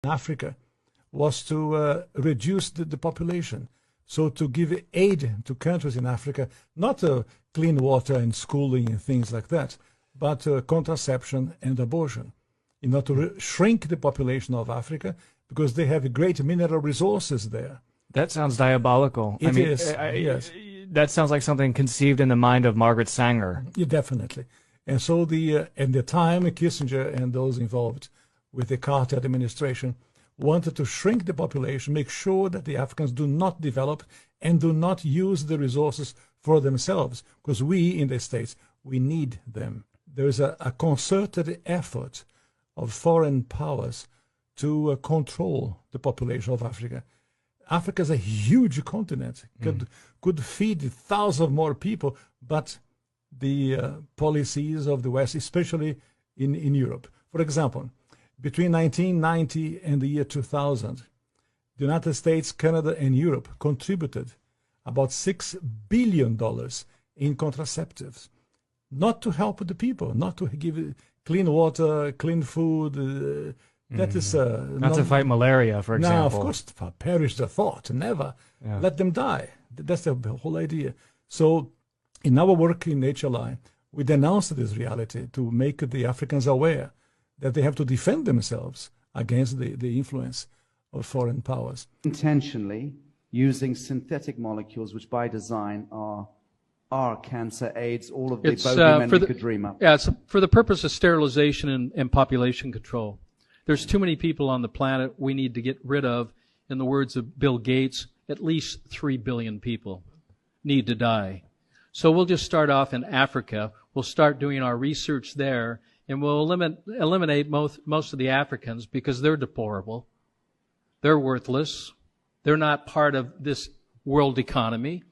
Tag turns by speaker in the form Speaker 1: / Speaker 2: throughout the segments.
Speaker 1: Africa was to reduce the population. So to give aid to countries in Africa, not clean water and schooling and things like that, but contraception and abortion, in order to shrink the population of Africa because they have great mineral resources there.
Speaker 2: That sounds diabolical.
Speaker 1: It is, yes.
Speaker 2: That sounds like something conceived in the mind of Margaret Sanger.
Speaker 1: Yeah, definitely. And so at the time, Kissinger and those involved with the Carter administration wanted to shrink the population, make sure that the Africans do not develop and do not use the resources for themselves, because we in the States, we need them. There is a concerted effort of foreign powers to control the population of Africa. Africa is a huge continent, could feed thousands more people, but the policies of the West, especially in Europe. For example, between 1990 and the year 2000, the United States, Canada, and Europe contributed about $6 billion in contraceptives, not to help the people, not to give clean water, clean food. That is
Speaker 2: not to fight malaria, for example.
Speaker 1: No, of course, perish the thought, never. Yeah. Let them die. That's the whole idea. So in our work in HLI, we denounced this reality to make the Africans aware that they have to defend themselves against the influence of foreign powers.
Speaker 3: Intentionally using synthetic molecules, which by design are cancer, AIDS, all of the bogeymen we could dream up.
Speaker 4: Yeah, it's for the purpose of sterilization and population control. There's too many people on the planet we need to get rid of. In the words of Bill Gates, at least 3 billion people need to die. So we'll just start off in Africa. We'll start doing our research there, and we'll eliminate most of the Africans because they're deplorable. They're worthless. They're not part of this world economy.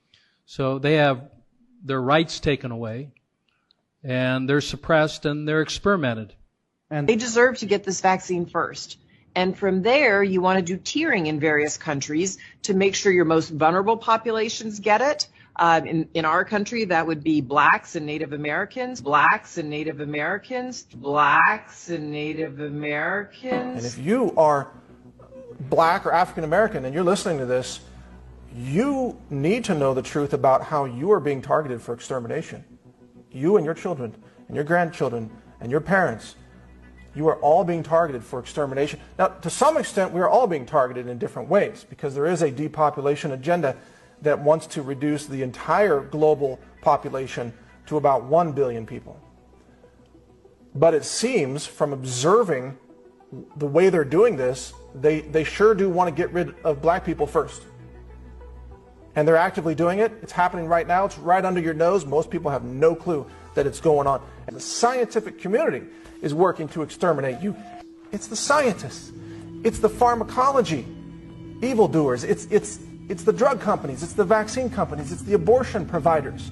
Speaker 4: So they have their rights taken away, and they're suppressed, and they're experimented.
Speaker 5: And they deserve to get this vaccine first. And from there, you want to do tiering in various countries to make sure your most vulnerable populations get it. In our country, that would be blacks and Native Americans, blacks and Native Americans, blacks and Native Americans.
Speaker 6: And if you are black or African American and you're listening to this, you need to know the truth about how you are being targeted for extermination. You and your children and your grandchildren and your parents, you are all being targeted for extermination. Now, to some extent, we are all being targeted in different ways because there is a depopulation agenda that wants to reduce the entire global population to about 1 billion people. But it seems from observing the way they're doing this, they sure do want to get rid of black people first. And they're actively doing it. It's happening right now. It's right under your nose. Most people have no clue that it's going on. And the scientific community is working to exterminate you. It's the scientists. It's the pharmacology evildoers. It's the drug companies. It's the vaccine companies. It's the abortion providers.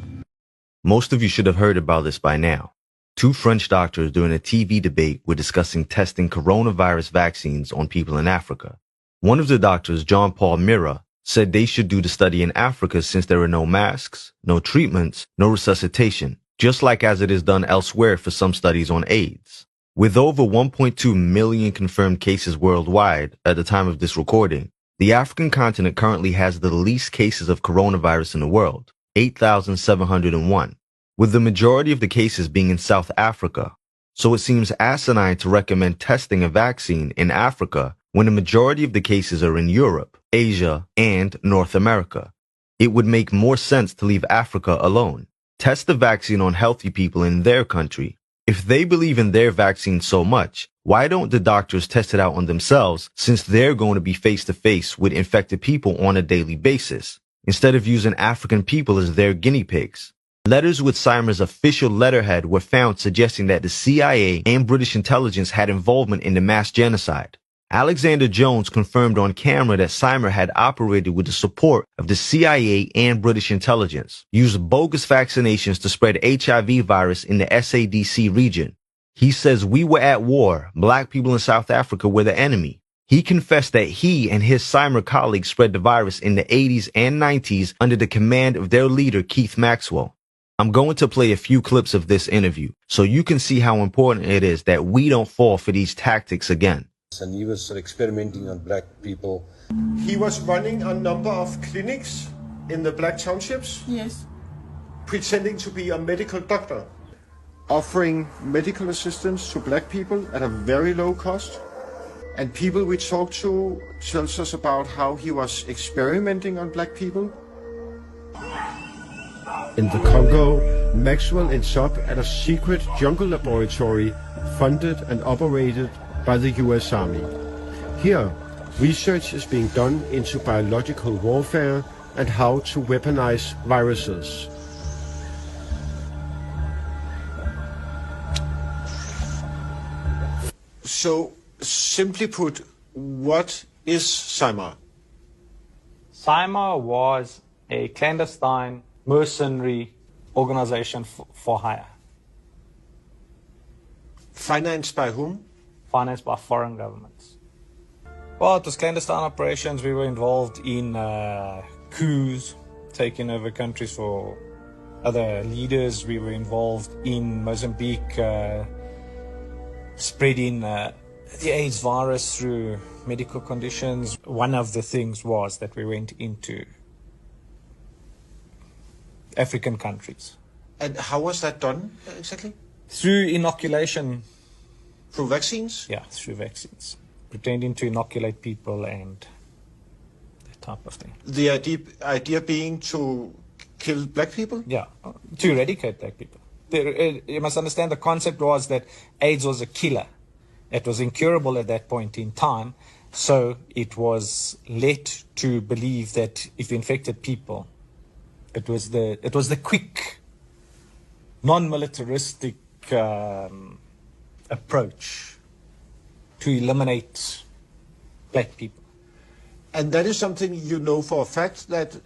Speaker 7: Most of you should have heard about this by now. Two French doctors during a TV debate were discussing testing coronavirus vaccines on people in Africa. One of the doctors, Jean-Paul Mira, said they should do the study in Africa since there are no masks, no treatments, no resuscitation, just like as it is done elsewhere for some studies on AIDS. With over 1.2 million confirmed cases worldwide at the time of this recording, the African continent currently has the least cases of coronavirus in the world, 8,701, with the majority of the cases being in South Africa. So it seems asinine to recommend testing a vaccine in Africa when the majority of the cases are in Europe, Asia, and North America. It would make more sense to leave Africa alone. Test the vaccine on healthy people in their country. If they believe in their vaccine so much, why don't the doctors test it out on themselves since they're going to be face to face with infected people on a daily basis, instead of using African people as their guinea pigs? Letters with Cymer's official letterhead were found suggesting that the CIA and British intelligence had involvement in the mass genocide. Alexander Jones confirmed on camera that Cymer had operated with the support of the CIA and British intelligence, used bogus vaccinations to spread HIV virus in the SADC region. He says we were at war, black people in South Africa were the enemy. He confessed that he and his Cymer colleagues spread the virus in the 80s and 90s under the command of their leader, Keith Maxwell. I'm going to play a few clips of this interview so you can see how important it is that we don't fall for these tactics again.
Speaker 8: And he was experimenting on black people.
Speaker 9: He was running a number of clinics in the black townships.
Speaker 10: Yes.
Speaker 9: Pretending to be a medical doctor, offering medical assistance to black people at a very low cost. And people we talked to tells us about how he was experimenting on black people. In the Congo, Maxwell ends up at a secret jungle laboratory funded and operated by the U.S. Army. Here, research is being done into biological warfare and how to weaponize viruses. So, simply put, what is CIMAR?
Speaker 11: CIMAR was a clandestine mercenary organization for hire.
Speaker 9: Financed by whom?
Speaker 11: Financed by foreign governments. Well, it was clandestine operations. We were involved in coups, taking over countries for other leaders. We were involved in Mozambique, spreading the AIDS virus through medical conditions. One of the things was that we went into African countries.
Speaker 9: And how was that done exactly?
Speaker 11: Through inoculation.
Speaker 9: Through vaccines?
Speaker 11: Yeah, through vaccines. Pretending to inoculate people and that type of thing.
Speaker 9: The idea being to kill black people?
Speaker 11: Yeah, to eradicate black people. You must understand the concept was that AIDS was a killer. It was incurable at that point in time. So it was led to believe that if infected people, it was the quick, non-militaristic approach to eliminate black people.
Speaker 9: And that is something you know for a fact, that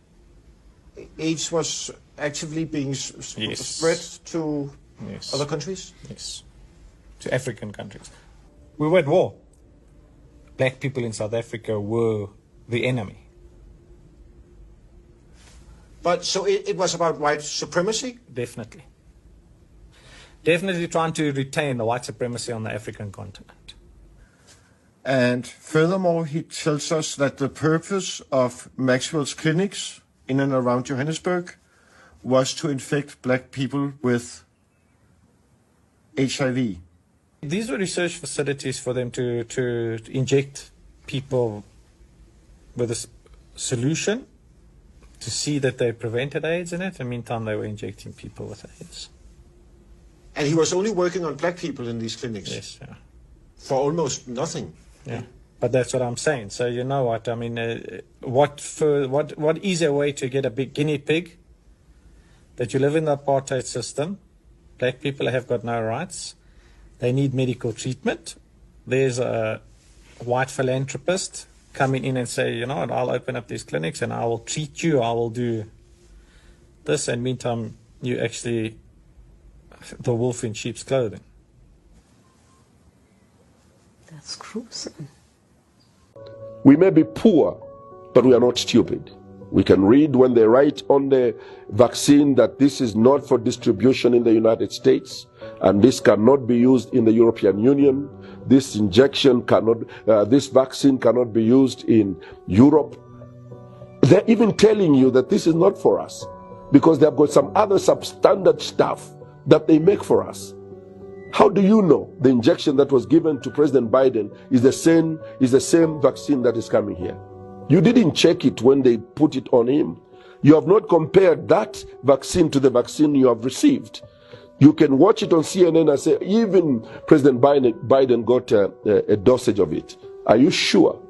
Speaker 9: AIDS was actively being spread to other countries?
Speaker 11: Yes, to African countries. We were at war. Black people in South Africa were the enemy.
Speaker 9: But so it was about white supremacy?
Speaker 11: Definitely. Definitely trying to retain the white supremacy on the African continent.
Speaker 9: And furthermore, he tells us that the purpose of Maxwell's clinics in and around Johannesburg was to infect black people with HIV.
Speaker 11: These were research facilities for them to inject people with a solution to see that they prevented AIDS in it. In the meantime, they were injecting people with AIDS.
Speaker 9: And he was only working on black people in these clinics?
Speaker 11: Yes, yeah.
Speaker 9: For almost nothing?
Speaker 11: Yeah, but that's what I'm saying. So you know what, I mean, what easier way to get a big guinea pig that you live in the apartheid system, black people have got no rights, they need medical treatment. There's a white philanthropist coming in and say, you know what, I'll open up these clinics and I will treat you, I will do this, and meantime you actually the wolf in sheep's clothing.
Speaker 10: That's gruesome.
Speaker 12: We may be poor, but we are not stupid. We can read when they write on the vaccine that this is not for distribution in the United States, and this cannot be used in the European Union. This injection cannot, this vaccine cannot be used in Europe. They're even telling you that this is not for us, because they've got some other substandard stuff that they make for us. How do you know the injection that was given to President Biden is the same vaccine that is coming here? You didn't check it when they put it on him. You have not compared that vaccine to the vaccine you have received. You can watch it on CNN and say, even President Biden got a dosage of it. Are you sure?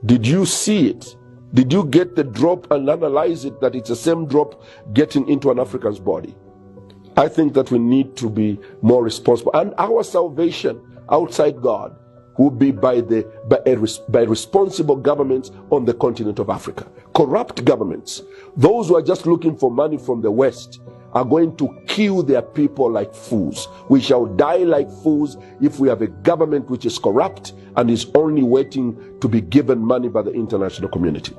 Speaker 12: Did you see it? Did you get the drop and analyze it, that it's the same drop getting into an African's body? I think that we need to be more responsible. And our salvation outside God will be by responsible governments on the continent of Africa. Corrupt governments, those who are just looking for money from the West, are going to kill their people like fools. We shall die like fools if we have a government which is corrupt and is only waiting to be given money by the international community.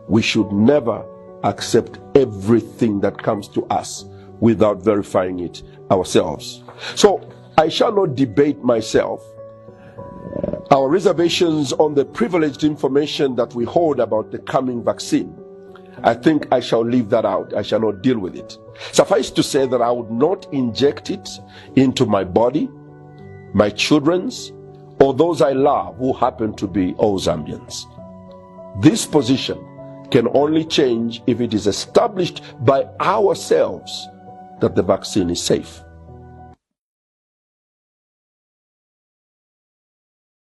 Speaker 12: We should never accept everything that comes to us without verifying it ourselves. So I shall not debate myself our reservations on the privileged information that we hold about the coming vaccine, I think I shall leave that out. I shall not deal with it. Suffice to say that I would not inject it into my body, my children's, or those I love who happen to be all Zambians. This position can only change if it is established by ourselves that the vaccine is safe.